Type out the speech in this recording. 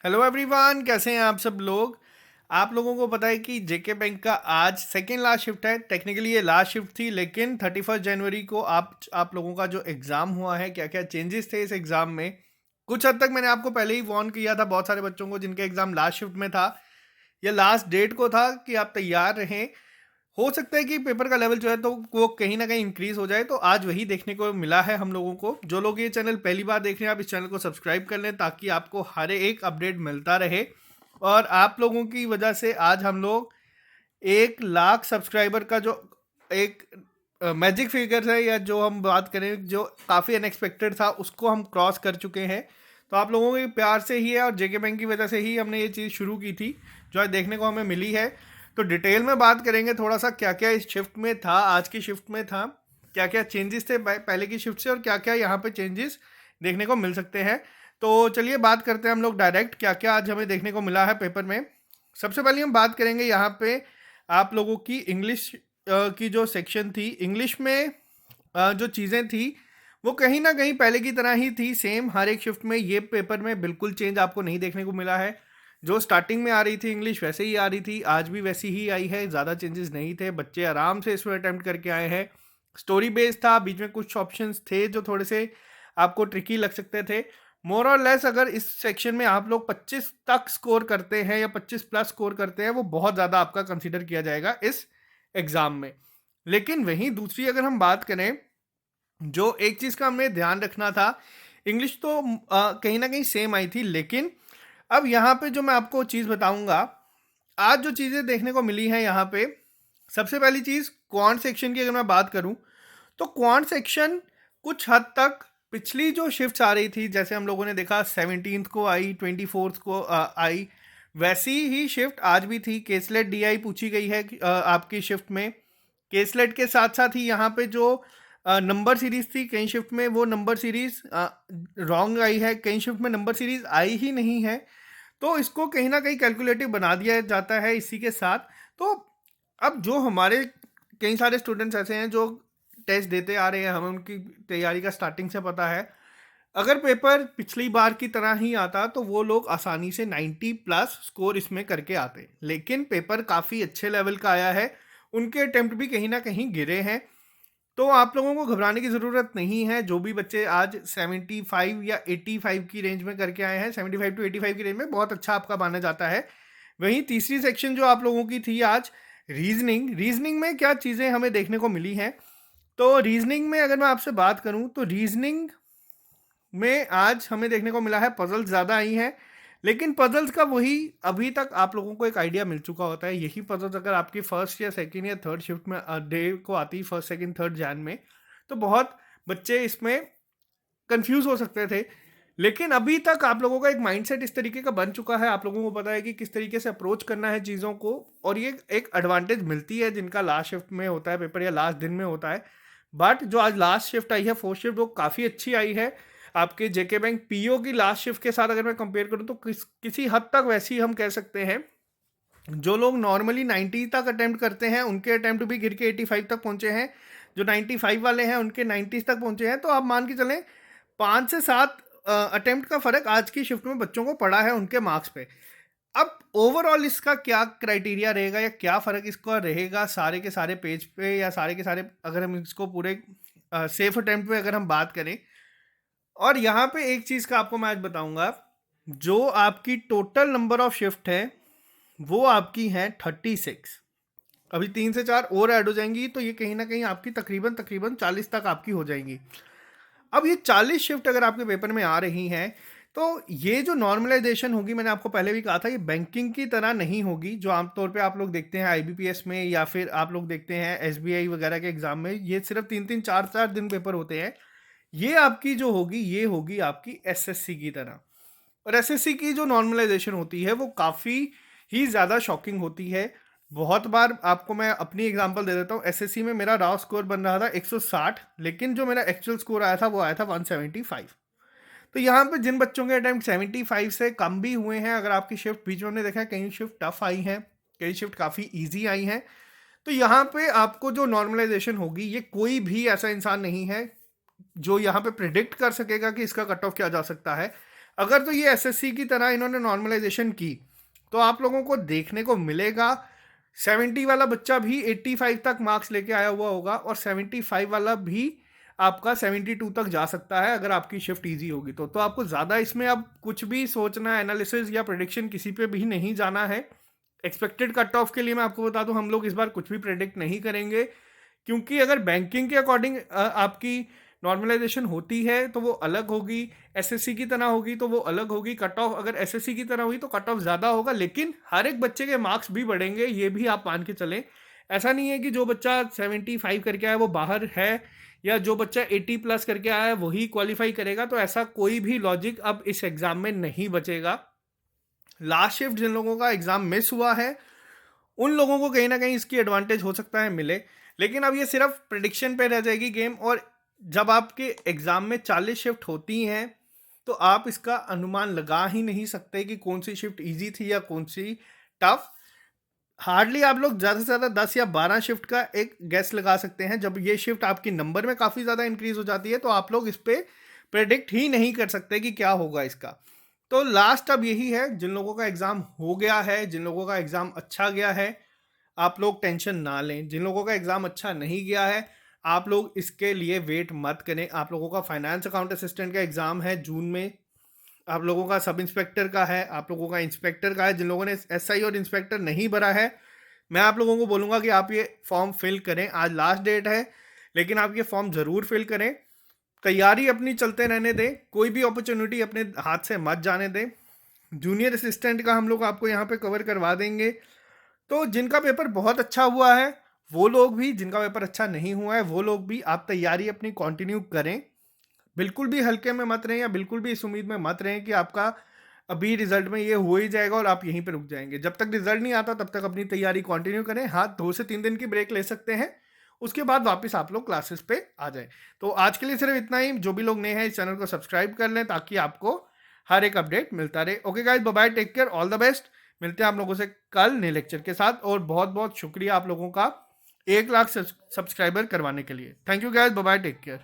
Hello everyone, कैसे हैं आप सब लोग। आप लोगों को पता है कि जेके बैंक का आज सेकेंड लास्ट शिफ्ट है। टेक्निकली ये लास्ट शिफ्ट थी, लेकिन 31 जनवरी को आप लोगों का जो एग्ज़ाम हुआ है, क्या क्या चेंजेस थे इस एग्ज़ाम में, कुछ हद तक मैंने आपको पहले ही वार्न किया था बहुत सारे बच्चों को जिनके एग्ज़ाम लास्ट शिफ्ट में था या लास्ट डेट को था कि आप तैयार रहें। हो सकता है कि पेपर का लेवल जो है तो वो कहीं ना कहीं इंक्रीज हो जाए, तो आज वही देखने को मिला है हम लोगों को। जो लोग ये चैनल पहली बार देख रहे हैं, आप इस चैनल को सब्सक्राइब कर लें ताकि आपको हर एक अपडेट मिलता रहे। और आप लोगों की वजह से आज हम लोग 1 लाख सब्सक्राइबर का जो एक मैजिक फिगर है, या जो हम बात करें जो काफ़ी अनएक्सपेक्टेड था, उसको हम क्रॉस कर चुके हैं। तो आप लोगों के प्यार से ही है और जेके बैंक की वजह से ही हमने ये चीज़ शुरू की थी जो आज देखने को हमें मिली है। तो डिटेल में बात करेंगे थोड़ा सा, क्या क्या इस शिफ्ट में था, आज की शिफ्ट में था, क्या क्या चेंजेस थे पहले की शिफ्ट से और क्या क्या यहाँ पे चेंजेस देखने को मिल सकते हैं। तो चलिए बात करते हैं हम लोग डायरेक्ट क्या क्या आज हमें देखने को मिला है पेपर में। सबसे पहले हम बात करेंगे यहाँ पे आप लोगों की इंग्लिश की जो सेक्शन थी। इंग्लिश में जो चीज़ें थी वो कहीं ना कहीं पहले की तरह ही थी, सेम हर एक शिफ्ट में। ये पेपर में बिल्कुल चेंज आपको नहीं देखने को मिला है। जो स्टार्टिंग में आ रही थी इंग्लिश वैसे ही आ रही थी, आज भी वैसी ही आई है, ज़्यादा चेंजेस नहीं थे। बच्चे आराम से इसमें अटैम्प्ट करके आए हैं। स्टोरी बेस्ड था, बीच में कुछ ऑप्शंस थे जो थोड़े से आपको ट्रिकी लग सकते थे। मोर और लेस अगर इस सेक्शन में आप लोग 25 तक स्कोर करते हैं या 25 प्लस स्कोर करते हैं, वो बहुत ज़्यादा आपका कंसीडर किया जाएगा इस एग्ज़ाम में। लेकिन वहीं दूसरी अगर हम बात करें, जो एक चीज़ का हमें ध्यान रखना था, इंग्लिश तो कहीं ना कहीं सेम आई थी, लेकिन अब यहाँ पे जो मैं आपको चीज़ बताऊंगा, आज जो चीज़ें देखने को मिली हैं यहाँ पे, सबसे पहली चीज़ क्वांट सेक्शन की अगर मैं बात करूँ, तो क्वांट सेक्शन कुछ हद तक पिछली जो शिफ्ट्स आ रही थी, जैसे हम लोगों ने देखा 17th को आई, 24th को आई, वैसी ही शिफ्ट आज भी थी। केसलेट डीआई पूछी गई है आपकी शिफ्ट में। केसलेट के साथ साथ ही यहाँ पे जो नंबर सीरीज थी, कई शिफ्ट में वो नंबर सीरीज रॉन्ग आई है, कई शिफ्ट में नंबर सीरीज आई ही नहीं है। तो इसको कहीं ना कहीं कैलकुलेटिव बना दिया जाता है इसी के साथ। तो अब जो हमारे कई सारे स्टूडेंट्स ऐसे हैं जो टेस्ट देते आ रहे हैं, हमें उनकी तैयारी का स्टार्टिंग से पता है। अगर पेपर पिछली बार की तरह ही आता तो वो लोग आसानी से 90 प्लस स्कोर इसमें करके आते, लेकिन पेपर काफ़ी अच्छे लेवल का आया है, उनके अटेम्प्ट भी कहीं ना कहीं गिरे हैं। तो आप लोगों को घबराने की ज़रूरत नहीं है। जो भी बच्चे आज 75 या 85 की रेंज में करके आए हैं, 75 टू 85 की रेंज में बहुत अच्छा आपका माना जाता है। वहीं तीसरी सेक्शन जो आप लोगों की थी आज, रीजनिंग में क्या चीज़ें हमें देखने को मिली हैं। तो रीजनिंग में अगर मैं आपसे बात करूं, तो रीजनिंग में आज हमें देखने को मिला है पजल्स ज़्यादा आई हैं, लेकिन पजल्स का वही अभी तक आप लोगों को एक आइडिया मिल चुका होता है। यही पजल्स अगर आपकी फर्स्ट या सेकंड या थर्ड शिफ्ट में डे को आती, फर्स्ट सेकंड थर्ड जैन में, तो बहुत बच्चे इसमें कंफ्यूज हो सकते थे। लेकिन अभी तक आप लोगों का एक माइंडसेट इस तरीके का बन चुका है, आप लोगों को पता है कि किस तरीके से अप्रोच करना है चीज़ों को, और ये एक एडवांटेज मिलती है जिनका लास्ट शिफ्ट में होता है पेपर या लास्ट दिन में होता है। बट जो आज लास्ट शिफ्ट आई है, फोर्थ शिफ्ट, वो काफ़ी अच्छी आई है। आपके जेके बैंक पीओ की लास्ट शिफ्ट के साथ अगर मैं कंपेयर करूँ तो किसी हद तक वैसी हम कह सकते हैं। जो लोग नॉर्मली 90 तक अटेम्प्ट करते हैं, उनके अटेम्प्ट भी गिर के 85 तक पहुंचे हैं। जो 95 वाले हैं उनके 90 तक पहुंचे हैं। तो आप मान के चलें 5 से 7 अटेम्प्ट का फ़र्क आज की शिफ्ट में बच्चों को पड़ा है उनके मार्क्स पे। अब ओवरऑल इसका क्या क्राइटेरिया रहेगा या क्या फ़र्क इसका रहेगा सारे के सारे पेज पे, या सारे के सारे अगर हम इसको पूरे सेफ अटेम्प्ट पे अगर हम बात करें। और यहाँ पे एक चीज़ का आपको मैं आज बताऊंगा, जो आपकी टोटल नंबर ऑफ शिफ्ट है वो आपकी है 36। अभी 3 से 4 और ऐड हो जाएंगी, तो ये कहीं ना कहीं आपकी तकरीबन तकरीबन 40 तक आपकी हो जाएंगी। अब ये 40 शिफ्ट अगर आपके पेपर में आ रही हैं, तो ये जो नॉर्मलाइजेशन होगी, मैंने आपको पहले भी कहा था, ये बैंकिंग की तरह नहीं होगी जो आमतौर पे आप लोग देखते हैं आईबीपीएस में या फिर आप लोग देखते हैं एसबीआई वगैरह के एग्जाम में। ये सिर्फ 3-3 4-4 दिन पेपर होते हैं। ये आपकी जो होगी, ये होगी आपकी एसएससी की तरह। और एसएससी की जो नॉर्मलाइजेशन होती है वो काफ़ी ही ज़्यादा शॉकिंग होती है। बहुत बार आपको मैं अपनी एग्जांपल दे देता हूँ। एसएससी में मेरा रॉ स्कोर बन रहा था 160, लेकिन जो मेरा एक्चुअल स्कोर आया था वो आया था 175। तो यहाँ पे जिन बच्चों के अटैम्प्ट 75 से कम भी हुए हैं, अगर आपकी शिफ्ट बीच में हमने देखा है कई शिफ्ट टफ आई हैं, कई शिफ्ट काफ़ी ईजी आई हैं, तो यहाँ पे आपको जो नॉर्मलाइजेशन होगी, ये कोई भी ऐसा इंसान नहीं है जो यहाँ पे प्रिडिक्ट कर सकेगा कि इसका कट ऑफ क्या जा सकता है। अगर तो ये एसएससी की तरह इन्होंने नॉर्मलाइजेशन की, तो आप लोगों को देखने को मिलेगा 70 वाला बच्चा भी 85 तक मार्क्स लेके आया हुआ होगा, और 75 वाला भी आपका 72 तक जा सकता है अगर आपकी शिफ्ट इजी होगी तो आपको ज़्यादा इसमें अब कुछ भी सोचना, एनालिसिस या प्रेडिक्शन किसी पे भी नहीं जाना है। एक्सपेक्टेड कट ऑफ के लिए मैं आपको बता दूं, हम लोग इस बार कुछ भी प्रेडिक्ट नहीं करेंगे, क्योंकि अगर बैंकिंग के अकॉर्डिंग आपकी नॉर्मलाइजेशन होती है तो वो अलग होगी, एसएससी की तरह होगी तो वो अलग होगी। कट ऑफ अगर एसएससी की तरह हुई तो कट ऑफ ज़्यादा होगा, लेकिन हर एक बच्चे के मार्क्स भी बढ़ेंगे, ये भी आप मान के चलें। ऐसा नहीं है कि जो बच्चा 75 करके आया वो बाहर है, या जो बच्चा 80 प्लस करके आया है वही क्वालिफाई करेगा, तो ऐसा कोई भी लॉजिक अब इस एग्ज़ाम में नहीं बचेगा। लास्ट शिफ्ट जिन लोगों का एग्ज़ाम मिस हुआ है उन लोगों को कहीं ना कहीं इसकी एडवांटेज हो सकता है मिले, लेकिन अब ये सिर्फ प्रिडिक्शन पे रह जाएगी गेम। और जब आपके एग्ज़ाम में 40 शिफ्ट होती हैं तो आप इसका अनुमान लगा ही नहीं सकते कि कौन सी शिफ्ट इजी थी या कौन सी टफ। हार्डली आप लोग ज़्यादा से ज़्यादा 10 या 12 शिफ्ट का एक गैस लगा सकते हैं। जब ये शिफ्ट आपकी नंबर में काफ़ी ज़्यादा इंक्रीज हो जाती है तो आप लोग इस पर प्रेडिक्ट ही नहीं कर सकते कि क्या होगा इसका। तो लास्ट अब यही है, जिन लोगों का एग्ज़ाम हो गया है, जिन लोगों का एग्ज़ाम अच्छा गया है, आप लोग टेंशन ना लें। जिन लोगों का एग्ज़ाम अच्छा नहीं गया है, आप लोग इसके लिए वेट मत करें। आप लोगों का फाइनेंस अकाउंट असिस्टेंट का एग्ज़ाम है जून में, आप लोगों का सब इंस्पेक्टर का है, आप लोगों का इंस्पेक्टर का है। जिन लोगों ने एसआई और इंस्पेक्टर नहीं भरा है, मैं आप लोगों को बोलूँगा कि आप ये फॉर्म फिल करें। आज लास्ट डेट है, लेकिन आप ये फॉर्म ज़रूर फिल करें। तैयारी अपनी चलते रहने दें, कोई भी अपॉर्चुनिटी अपने हाथ से मत जाने दें। जूनियर असिस्टेंट का हम लोग आपको यहाँ पे कवर करवा देंगे। तो जिनका पेपर बहुत अच्छा हुआ है वो लोग भी, जिनका पेपर अच्छा नहीं हुआ है वो लोग भी, आप तैयारी अपनी कंटिन्यू करें। बिल्कुल भी हल्के में मत रहें, या बिल्कुल भी इस उम्मीद में मत रहें कि आपका अभी रिजल्ट में ये हो ही जाएगा और आप यहीं पे रुक जाएंगे। जब तक रिजल्ट नहीं आता तब तक अपनी तैयारी कंटिन्यू करें। हाँ, 2 से 3 दिन की ब्रेक ले सकते हैं, उसके बाद वापस आप लोग क्लासेस पे आ जाए। तो आज के लिए सिर्फ इतना ही। जो भी लोग नए हैं इस चैनल को सब्सक्राइब कर लें ताकि आपको हर एक अपडेट मिलता रहे। Okay guys, bye bye, take care, all the best. मिलते हैं आप लोगों से कल नए लेक्चर के साथ, और बहुत बहुत शुक्रिया आप लोगों का 1 लाख सब्सक्राइबर करवाने के लिए। Thank you guys, bye bye, take care.